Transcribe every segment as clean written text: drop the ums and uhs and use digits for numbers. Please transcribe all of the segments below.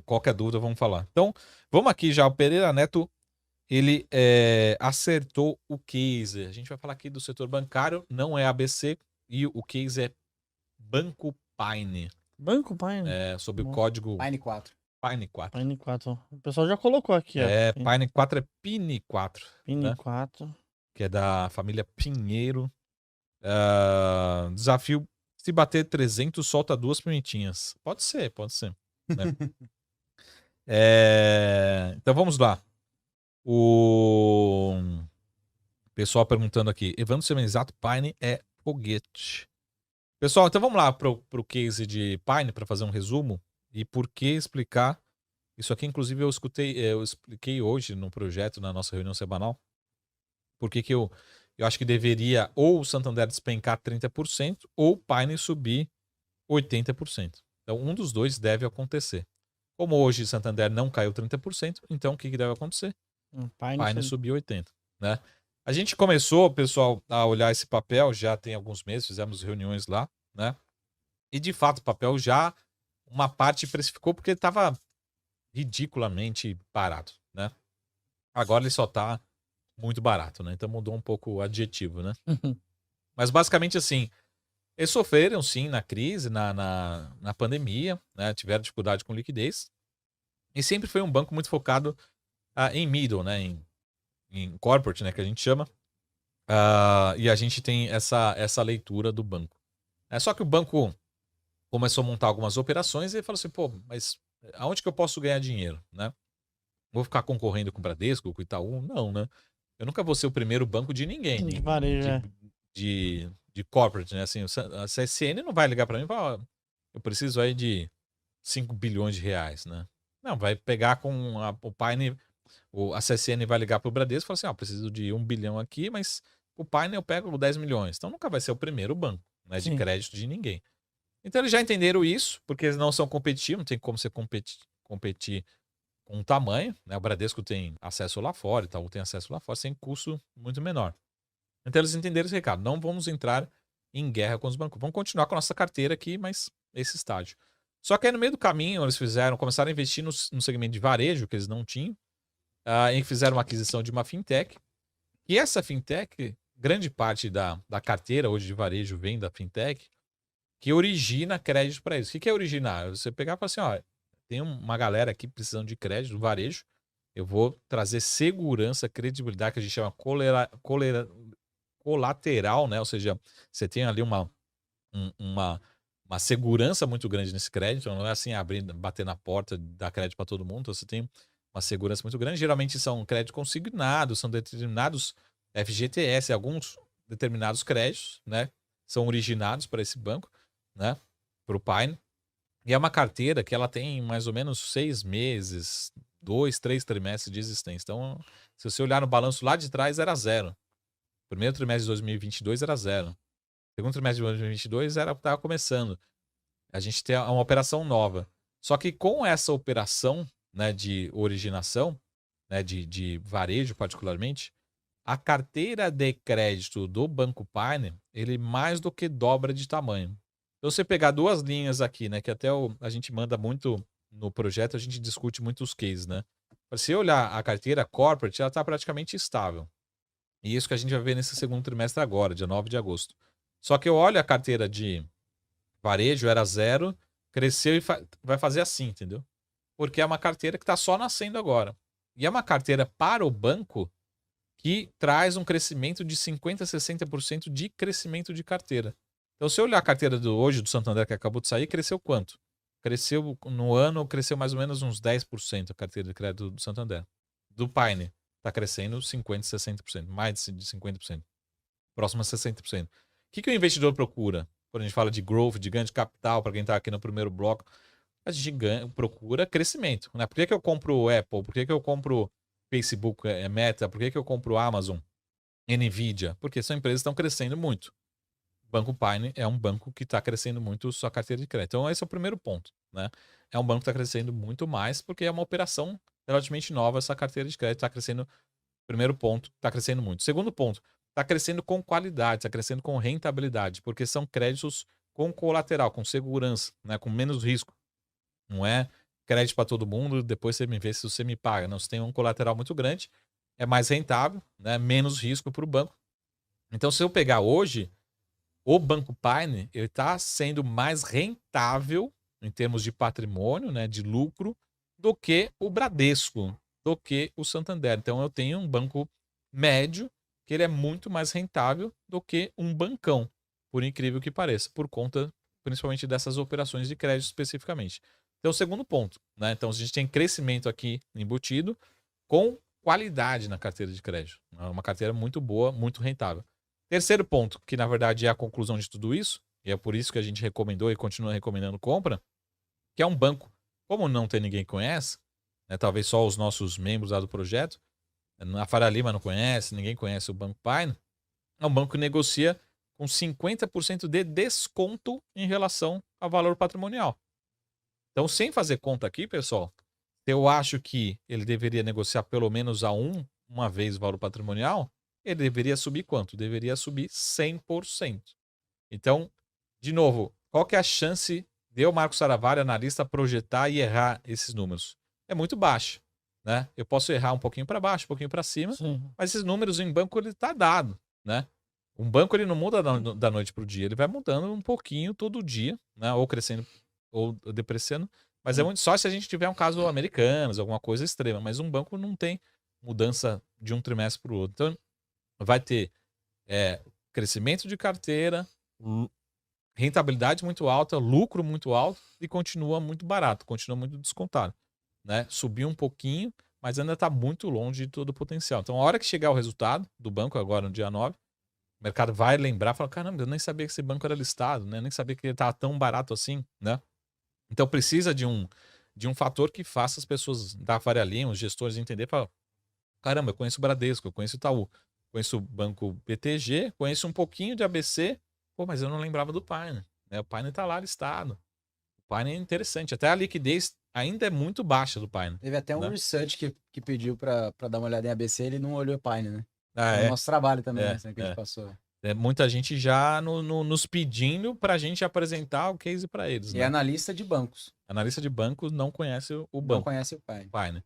Qualquer dúvida, vamos falar. Então, vamos aqui já. O Pereira Neto, ele acertou o case. A gente vai falar aqui do setor bancário, não é ABC, e o case é Banco Pine. Banco Pine? Sob o Bom. código Pine 4. Pine 4. Pine 4. O pessoal já colocou aqui, ó. Pine 4 é Pine 4. Pine né? 4. Que é da família Pinheiro. Desafio: se bater 300, solta 2 pimentinhas. Pode ser, né? Então vamos lá. O pessoal perguntando aqui: Evandro Semenizato, Pine é foguete. Pessoal, então vamos lá pro case de Pine para fazer um resumo e por que explicar. Isso aqui, inclusive, eu expliquei hoje no projeto, na nossa reunião semanal. Por que eu acho que deveria ou o Santander despencar 30% ou o Pine subir 80%. Então, um dos dois deve acontecer. Como hoje o Santander não caiu 30%, então o que deve acontecer? Pine subir 80%. Né? A gente começou, pessoal, a olhar esse papel, já tem alguns meses, fizemos reuniões lá, né? E de fato, o papel já, uma parte precificou porque ele estava ridiculamente barato, né? Agora ele só está muito barato, né? Então mudou um pouco o adjetivo, né? Mas basicamente assim, eles sofreram sim na crise, na pandemia, né? Tiveram dificuldade com liquidez. E sempre foi um banco muito focado em middle, né? Em corporate, né? Que a gente chama. E a gente tem essa leitura do banco. Só que o banco começou a montar algumas operações e falou assim, pô, mas aonde que eu posso ganhar dinheiro, né? Vou ficar concorrendo com o Bradesco, com o Itaú? Não, né? Eu nunca vou ser o primeiro banco de ninguém. De varejo, de corporate, né? Assim, a CSN não vai ligar para mim e falar, eu preciso aí de 5 bilhões de reais, né? Não, vai pegar com o Pine, a CSN vai ligar para o Bradesco e falar assim, eu preciso de 1 bilhão aqui, mas o Pine eu pego 10 milhões. Então nunca vai ser o primeiro banco, né, de crédito de ninguém. Então eles já entenderam isso, porque eles não são competitivos, não tem como você competir com o tamanho, né? O Bradesco tem acesso lá fora, Itaú tem acesso lá fora, sem custo muito menor. Então eles entenderam esse recado. Não vamos entrar em guerra com os bancos. Vamos continuar com a nossa carteira aqui, mas esse estágio. Só que aí no meio do caminho eles começaram a investir no segmento de varejo, que eles não tinham, e fizeram uma aquisição de uma fintech. E essa fintech, grande parte da carteira hoje de varejo vem da fintech, que origina crédito para eles. O que é originar? Você pegar e falar assim, ó, tem uma galera aqui precisando de crédito, varejo, eu vou trazer segurança, credibilidade, que a gente chama colateral, né? Ou seja, você tem ali uma segurança muito grande nesse crédito, não é assim bater na porta, dar crédito para todo mundo, então você tem uma segurança muito grande. Geralmente são créditos consignados, são determinados FGTS, alguns determinados créditos, né? São originados para esse banco, né? Para o Pine. E é uma carteira que ela tem mais ou menos 6 meses, 2, 3 trimestres de existência. Então, se você olhar no balanço lá de trás, era zero. Primeiro trimestre de 2022 era zero. Segundo trimestre de 2022 estava começando. A gente tem uma operação nova. Só que com essa operação, né, de originação, né, de varejo particularmente, a carteira de crédito do Banco Pine, ele mais do que dobra de tamanho. Então, você pegar duas linhas aqui, né, que até a gente manda muito no projeto, a gente discute muito os cases, né? Para você olhar a carteira corporate, ela está praticamente estável. E isso que a gente vai ver nesse segundo trimestre agora, dia 9 de agosto. Só que eu olho a carteira de varejo, era zero, cresceu e vai fazer assim, entendeu? Porque é uma carteira que está só nascendo agora. E é uma carteira para o banco que traz um crescimento de 50% a 60% de crescimento de carteira. Então, se eu olhar a carteira hoje do Santander, que acabou de sair, cresceu quanto? Cresceu no ano, cresceu mais ou menos uns 10% a carteira de crédito do Santander. Do Pine, está crescendo 50%, 60%, mais de 50%. Próximo a 60%. O que o investidor procura? Quando a gente fala de growth, de ganho de capital, para quem está aqui no primeiro bloco, a gente procura crescimento. Né? Por que eu compro Apple? Por que eu compro Facebook, Meta? Por que eu compro Amazon, Nvidia? Porque são empresas que estão crescendo muito. O Banco Pine é um banco que está crescendo muito sua carteira de crédito. Então, esse é o primeiro ponto. Né? É um banco que está crescendo muito mais porque é uma operação relativamente nova essa carteira de crédito. Está crescendo, primeiro ponto, está crescendo muito. Segundo ponto, está crescendo com qualidade, está crescendo com rentabilidade, porque são créditos com colateral, com segurança, né? Com menos risco. Não é crédito para todo mundo, depois você me vê se você me paga. Não, você tem um colateral muito grande, é mais rentável, né? Menos risco para o banco. Então, se eu pegar hoje, o Banco Pine, ele está sendo mais rentável em termos de patrimônio, né, de lucro, do que o Bradesco, do que o Santander. Então, eu tenho um banco médio que ele é muito mais rentável do que um bancão, por incrível que pareça, por conta principalmente dessas operações de crédito especificamente. Então, o segundo ponto, né? Então, a gente tem crescimento aqui embutido com qualidade na carteira de crédito. É uma carteira muito boa, muito rentável. Terceiro ponto, que na verdade é a conclusão de tudo isso, e é por isso que a gente recomendou e continua recomendando compra, que é um banco, como não tem ninguém que conhece, né, talvez só os nossos membros lá do projeto, a Faria Lima não conhece, ninguém conhece o Banco Pine, é um banco que negocia com 50% de desconto em relação ao valor patrimonial. Então, sem fazer conta aqui, pessoal, eu acho que ele deveria negociar pelo menos uma vez o valor patrimonial, ele deveria subir quanto? Deveria subir 100%. Então, de novo, qual que é a chance de eu, Marcos Saravari, analista, projetar e errar esses números? É muito baixa, né? Eu posso errar um pouquinho para baixo, um pouquinho para cima, mas esses números em banco ele está dado, né? Um banco ele não muda da noite para o dia, ele vai mudando um pouquinho todo dia, né? Ou crescendo ou depreciando, mas é muito só se a gente tiver um caso americanos, alguma coisa extrema, mas um banco não tem mudança de um trimestre para o outro. Então, vai ter crescimento de carteira, rentabilidade muito alta, lucro muito alto e continua muito barato, continua muito descontado, né? Subiu um pouquinho, mas ainda está muito longe de todo o potencial. Então, a hora que chegar o resultado do banco, agora no dia 9, o mercado vai lembrar, falar, caramba, eu nem sabia que esse banco era listado, né? Nem sabia que ele estava tão barato assim, né? Então, precisa de um fator que faça as pessoas da Faria Lima, os gestores entender, falar, caramba, eu conheço o Bradesco, eu conheço o Itaú, conheço o Banco BTG, conheço um pouquinho de ABC, pô, mas eu não lembrava do Pine, né? O Pine tá lá listado. O Pine é interessante, até a liquidez ainda é muito baixa do Pine. Teve até um research que pediu para dar uma olhada em ABC, ele não olhou o Pine, né? É o nosso trabalho também, né? Que a gente é. passou. Muita gente já nos pedindo pra gente apresentar o case para eles, E né? analista de bancos. Analista de bancos não conhece o banco. Não conhece o Pine.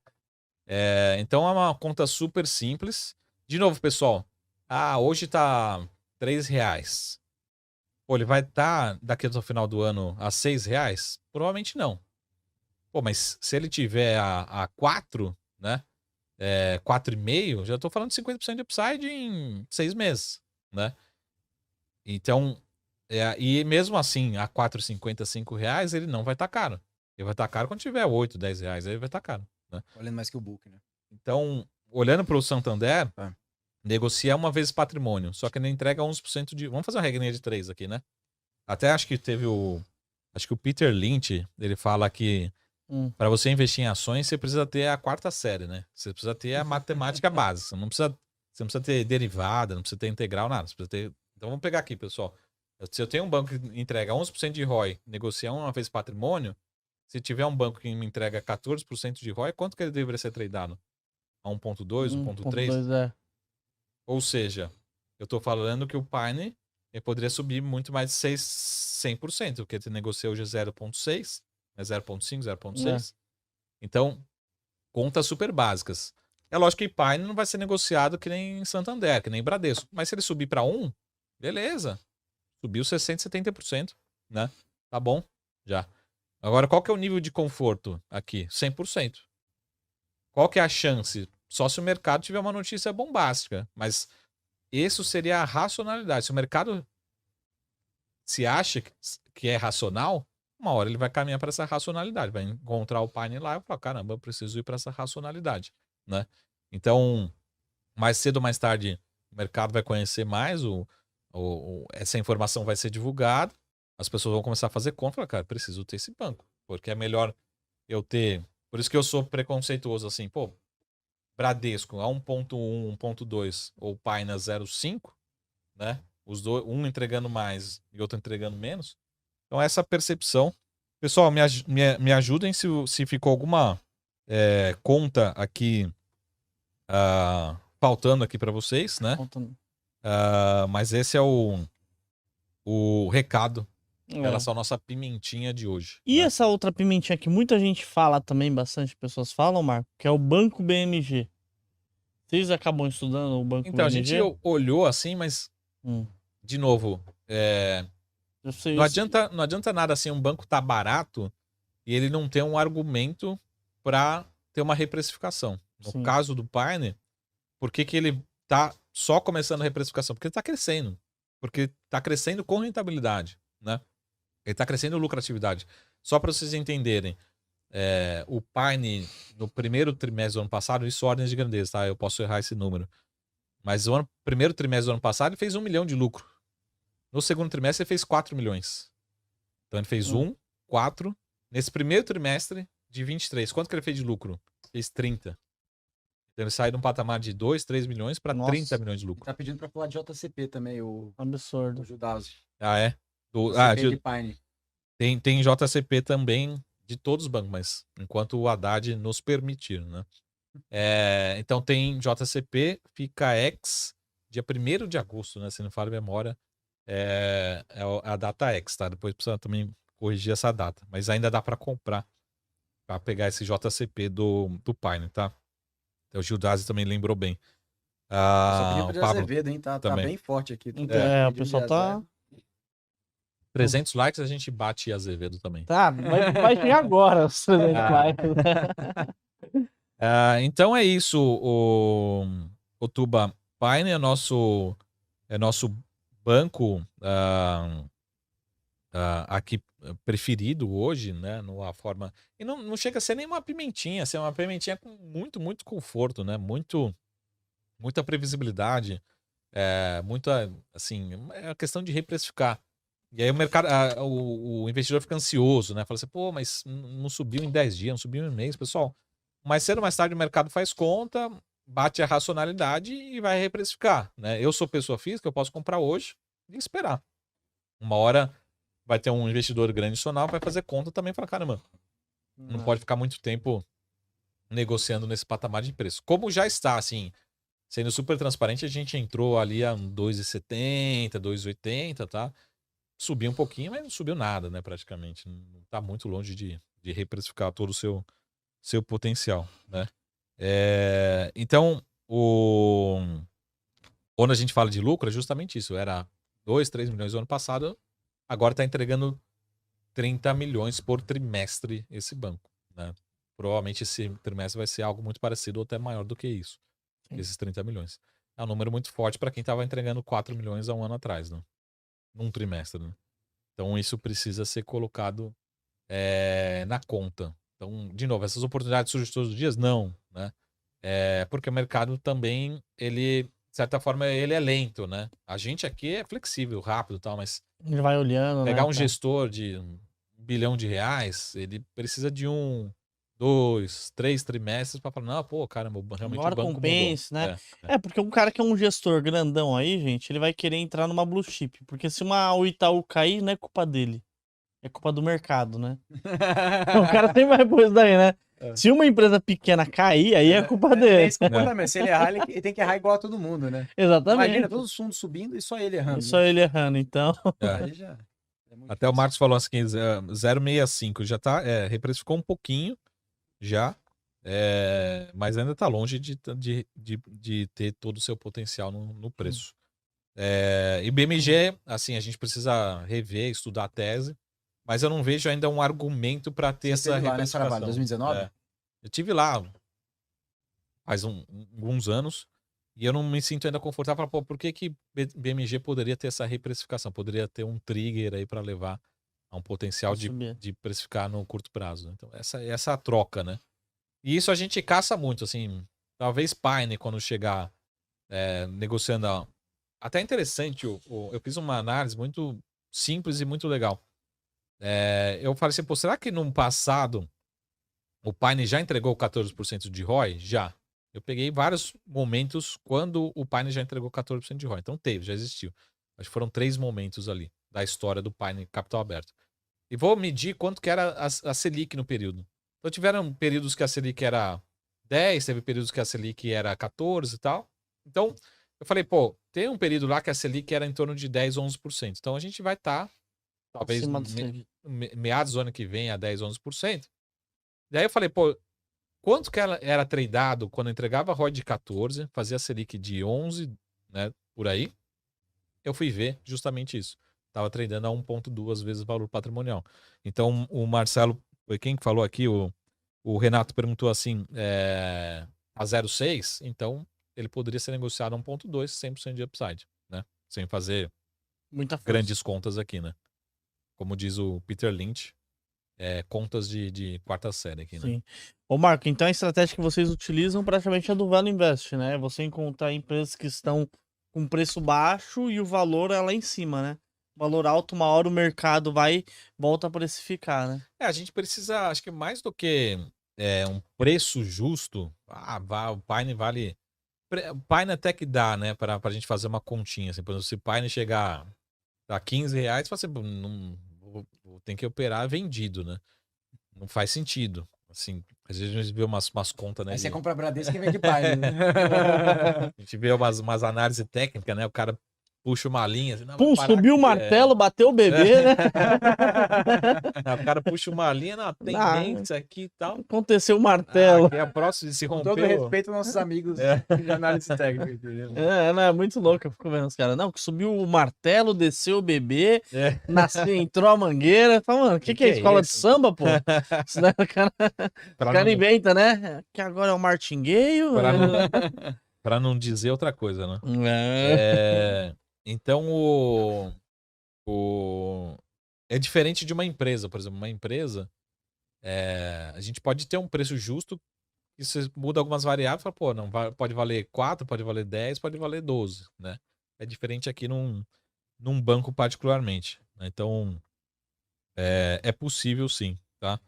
Então é uma conta super simples. De novo, pessoal. Hoje tá R$3. Pô, ele vai estar daqui até o final do ano a R$6? Provavelmente não. Pô, mas se ele tiver a 4, né? 4,5, já tô falando de 50% de upside em 6 meses, né? Então, e mesmo assim, a R$4,50, R$5, ele não vai estar caro. Ele vai estar caro quando tiver R$8, R$10, aí ele vai estar caro, né? Olhando mais que o book, né? Então, olhando para o Santander, negocia uma vez patrimônio, só que ele entrega 11% de... Vamos fazer uma regrinha de 3 aqui, né? Até acho que teve Acho que o Peter Lynch, ele fala que para você investir em ações, você precisa ter a 4ª série, né? Você precisa ter a matemática básica. Você não precisa ter derivada, não precisa ter integral, nada. Você precisa ter... Então vamos pegar aqui, pessoal. Se eu tenho um banco que entrega 11% de ROI, negocia uma vez patrimônio, se tiver um banco que me entrega 14% de ROI, quanto que ele deveria ser tradeado? A 1.2, 1.3? Ou seja, eu estou falando que o Pine ele poderia subir muito mais de 100%, porque ele negocia hoje 0.6, 0.5, 0.6. Então, contas super básicas. É lógico que Pine não vai ser negociado que nem Santander, que nem Bradesco. Mas se ele subir para 1, beleza. Subiu 60%, 70%, né? Tá bom, já. Agora, qual que é o nível de conforto aqui? 100%. Qual que é a chance? Só se o mercado tiver uma notícia bombástica. Mas isso seria a racionalidade. Se o mercado se acha que é racional, uma hora ele vai caminhar para essa racionalidade. Vai encontrar o Pine lá e falar, caramba, eu preciso ir para essa racionalidade, né? Então, mais cedo ou mais tarde, o mercado vai conhecer mais, essa informação vai ser divulgada, as pessoas vão começar a fazer conta, falar, cara, preciso ter esse banco, porque é melhor eu ter... Por isso que eu sou preconceituoso assim, pô, Bradesco a 1.1, 1.2 ou Pine a 0.5, né? Os dois, um entregando mais e outro entregando menos. Então, essa percepção. Pessoal, me ajudem se ficou alguma conta aqui faltando aqui para vocês, né? Mas esse é o recado Elas são a nossa pimentinha de hoje. E né? essa outra pimentinha que muita gente fala também, bastante pessoas falam, Marco, que é o Banco BMG. Vocês acabam estudando o Banco Então, a BMG? gente olhou assim, mas, Hum. de novo, Vocês- não adianta nada assim, um banco tá barato e ele não ter um argumento para ter uma reprecificação. No Sim. caso do Pioneer, por que que ele tá só começando a reprecificação? Porque ele tá crescendo. Porque tá crescendo com rentabilidade, né? Ele tá crescendo lucratividade. Só para vocês entenderem, o Pioneer, no primeiro trimestre do ano passado, isso ordens de grandeza, tá? Eu posso errar esse número. Mas primeiro trimestre do ano passado, ele fez 1 milhão de lucro. No segundo trimestre, ele fez 4 milhões. Então, ele fez 4. Nesse primeiro trimestre de 23, quanto que ele fez de lucro? Fez 30. Então, ele sai de um patamar de 2, 3 milhões para Nossa. 30 milhões de lucro. Tá pedindo pra falar de JCP também, o Absurdo. Judaso. Ah, é? JCP de Pine. Tem JCP também de todos os bancos, mas enquanto o Haddad nos permitir, né? Então tem JCP, fica X, dia 1º de agosto, né? Se não falo a memória, é a data X, tá? Depois precisa também corrigir essa data. Mas ainda dá para comprar, para pegar esse JCP do Pine, tá? Então, o Gildazi também lembrou bem. Só pediu O pra Pablo, Azevedo, hein? Tá também. bem forte aqui. Então, o pessoal tá... 300 likes, a gente bate Azevedo também. Tá, vai chegar agora os 300 likes. Então é isso, o Tuba Pine é nosso banco aqui preferido hoje, né? Numa forma. E não chega a ser nem uma pimentinha, é uma pimentinha com muito, muito conforto, né? Muita previsibilidade, muita, assim, é a questão de reprecificar. E aí o mercado, o investidor fica ansioso, né? Fala assim, pô, mas não subiu em 10 dias, não subiu em um mês, pessoal. Mais cedo ou mais tarde o mercado faz conta, bate a racionalidade e vai reprecificar, né? Eu sou pessoa física, eu posso comprar hoje e esperar. Uma hora vai ter um investidor grande adicional, vai fazer conta também e falar, caramba, não pode ficar muito tempo negociando nesse patamar de preço. Como já está, assim, sendo super transparente, a gente entrou ali a 2,70, 2,80, tá? Subiu um pouquinho, mas não subiu nada, né, praticamente. Não está muito longe de reprecificar todo o seu potencial, né? Então, quando a gente fala de lucro, é justamente isso. Era 2, 3 milhões no ano passado, agora está entregando 30 milhões por trimestre esse banco, né? Provavelmente esse trimestre vai ser algo muito parecido ou até maior do que isso, esses 30 milhões. É um número muito forte para quem estava entregando 4 milhões há um ano atrás, né? Num trimestre, né? Então isso precisa ser colocado na conta. Então, de novo, essas oportunidades surgem todos os dias? Não, né? Porque o mercado também, ele, de certa forma, ele é lento, né? A gente aqui é flexível, rápido e tal, mas Ele vai olhando, pegar né, um gestor de R$1 bilhão, ele precisa de 1, 2, 3 trimestres para falar, não, pô, caramba, realmente agora o banco compensa, mudou. né? Porque um cara que é um gestor grandão aí, gente, ele vai querer entrar numa blue chip. Porque se o Itaú cair, não é culpa dele. É culpa do mercado, né? O cara sempre vai por isso daí, né? Se uma empresa pequena cair, aí é culpa dele. Mas se ele errar, ele tem que errar igual a todo mundo, né? Exatamente. Imagina, todos os fundos subindo e só ele errando. E só ele errando, então. Aí já é muito Até o difícil. Marcos falou assim, 0,65 já tá, reprecificou um pouquinho já, mas ainda tá longe de ter todo o seu potencial no preço. E BMG, assim, a gente precisa rever, estudar a tese, mas eu não vejo ainda um argumento para ter Você essa esteve lá, né, reprecificação. Saravalho, 2019? Eu tive lá faz alguns anos e eu não me sinto ainda confortável. Pô, por que BMG poderia ter essa reprecificação? Poderia ter um trigger aí para levar a um potencial de precificar no curto prazo. Então, essa é a troca, né? E isso a gente caça muito, assim. Talvez Pine, quando chegar negociando. Até interessante, eu fiz uma análise muito simples e muito legal. Eu falei assim, pô, será que no passado o Pine já entregou 14% de ROI? Já. Eu peguei vários momentos quando o Pine já entregou 14% de ROI. Então já existiu. Acho que foram 3 momentos ali da história do Pine capital aberto. E vou medir quanto que era a Selic no período. Então tiveram períodos que a Selic era 10, teve períodos que a Selic era 14 e tal. Então eu falei, pô, tem um período lá que a Selic era em torno de 10, 11%. Então a gente vai estar talvez Acima do Selic. meados do ano que vem a 10, 11%. Daí eu falei, pô, quanto que ela era tradado quando entregava ROI de 14, fazia Selic de 11, né, por aí. Eu fui ver justamente isso. Tava tradando a 1,2 vezes o valor patrimonial. Então, o Marcelo, foi quem falou aqui, o Renato perguntou assim, a 0,6, então ele poderia ser negociado a 1,2, 100% de upside, né? Sem fazer Muita força. grandes contas aqui, né? Como diz o Peter Lynch, contas de quarta série aqui, né? Sim. Ô, Marco, então a estratégia que vocês utilizam praticamente é do Value Invest, né? Você encontrar empresas que estão com preço baixo e o valor é lá em cima, né? Valor alto, uma hora o mercado volta a precificar, né? A gente precisa, acho que mais do que um preço justo, o Pine vale. O Pine até que dá, né, pra gente fazer uma continha. Assim, por exemplo, se o Pine chegar a R$15, você não tem que operar vendido, né? Não faz sentido. Assim, às vezes a gente vê umas contas, né? Aí você compra a Bradesco e vende Pine, né? A gente vê umas análises técnicas, né? O cara puxa uma linha. Assim, não, Pum, subiu o martelo, bateu o bebê, né? O cara puxa uma linha, não, tendência aqui e tal. Aconteceu o martelo. Aqui é a próxima, se Com rompeu. todo respeito aos nossos amigos de análise técnica, entendeu? Não, é muito louco. Eu fico vendo os caras. Não, que subiu o martelo, desceu o bebê, nasceu, entrou a mangueira. Fala, mano, o que é escola de samba, pô? Senão o cara inventa, né? Que agora é o martingueio. Pra não dizer outra coisa, né? Então, é diferente de uma empresa. Por exemplo, uma empresa, a gente pode ter um preço justo e você muda algumas variáveis e fala, pô, não, pode valer 4, pode valer 10, pode valer 12, né? É diferente aqui num banco particularmente. Né? Então, é possível sim, tá?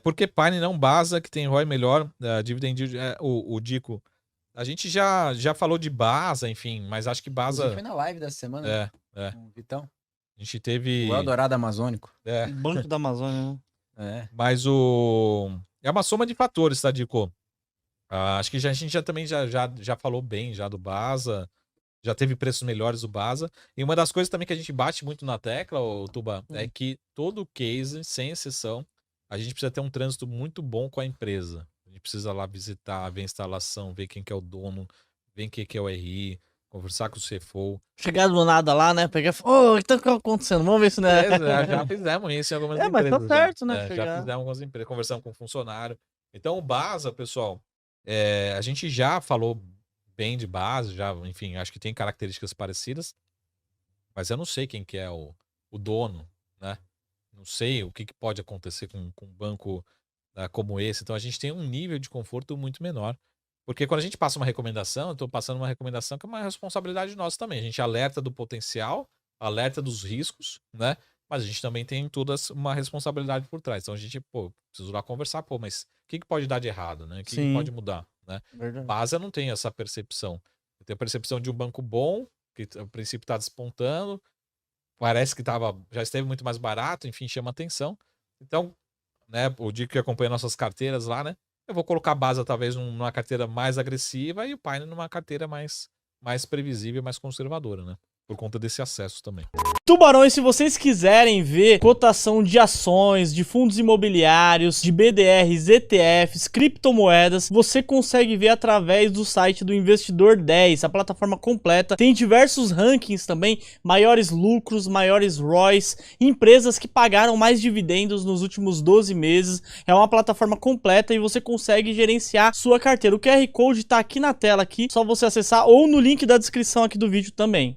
Porque Pine não basa, que tem ROI melhor, dividend yield, o Dico. A gente já falou de Basa, enfim, mas acho que Basa... Inclusive foi na live dessa semana. Com o Vitão. A gente teve... O Eldorado Amazônico. O Banco da Amazônia, né? Mas é uma soma de fatores, tá, Dico? Acho que a gente também já falou bem já do Basa, já teve preços melhores do Basa. E uma das coisas também que a gente bate muito na tecla, Tuba, é que todo case, sem exceção, a gente precisa ter um trânsito muito bom com a empresa. A gente precisa lá visitar, ver a instalação, ver quem que é o dono, ver quem que é o RI, conversar com o CFO. Chegar do nada lá, né? Pegar, o que tá acontecendo? Vamos ver se não é. Já fizemos isso em algumas empresas. Mas tá certo, né? Já fizemos algumas empresas, conversamos com o funcionário. Então, o Basa, pessoal, a gente já falou bem de Basa, enfim, acho que tem características parecidas, mas eu não sei quem que é o dono, né? Não sei o que pode acontecer com um banco como esse. Então, a gente tem um nível de conforto muito menor. Porque quando a gente passa uma recomendação, eu estou passando uma recomendação que é uma responsabilidade nossa também. A gente alerta do potencial, alerta dos riscos, né? Mas a gente também tem toda uma responsabilidade por trás. Então a gente, precisa lá conversar, mas o que pode dar de errado, né? O que pode mudar, né? Base, eu não tenho essa percepção. Eu tenho a percepção de um banco bom, que a princípio está despontando, parece que já esteve muito mais barato, enfim, chama atenção. Então, né, o dia que acompanha nossas carteiras lá, né? Eu vou colocar a Basa talvez numa carteira mais agressiva e o Pine numa carteira mais previsível, mais conservadora, né? Por conta desse acesso também. Tubarões, se vocês quiserem ver cotação de ações, de fundos imobiliários, de BDRs, ETFs, criptomoedas, você consegue ver através do site do Investidor 10, a plataforma completa. Tem diversos rankings também, maiores lucros, maiores ROIs, empresas que pagaram mais dividendos nos últimos 12 meses. É uma plataforma completa e você consegue gerenciar sua carteira. O QR Code tá aqui na tela, só você acessar ou no link da descrição aqui do vídeo também.